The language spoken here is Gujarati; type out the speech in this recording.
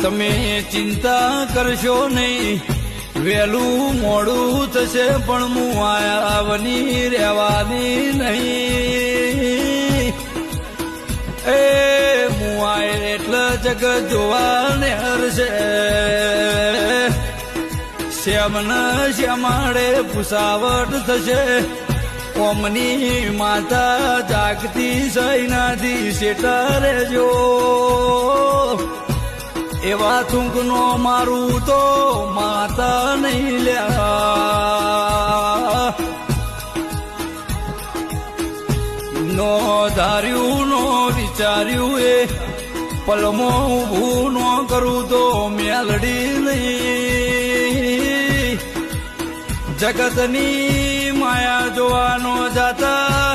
તમે ચિંતા કરશો નહીં, વહેલું મોડું થશે પણ હું આવની રહેવાની નહીં. એ હું આય એટલે જગત જોવાને હરશે. શ્યામના શ્યામાડે ભૂસાવટ થશે. કોમની માતા જાગતી સૈનાથી શેટા રહેજો. એવા થૂંકનો મારું તો માતા નહીં લ્યા. નો ધાર્યું નો વિચાર્યું એ પલમો ઊભું નો કરું તો મેલડી નહીં. જગતની માયા જોવાનો જાતા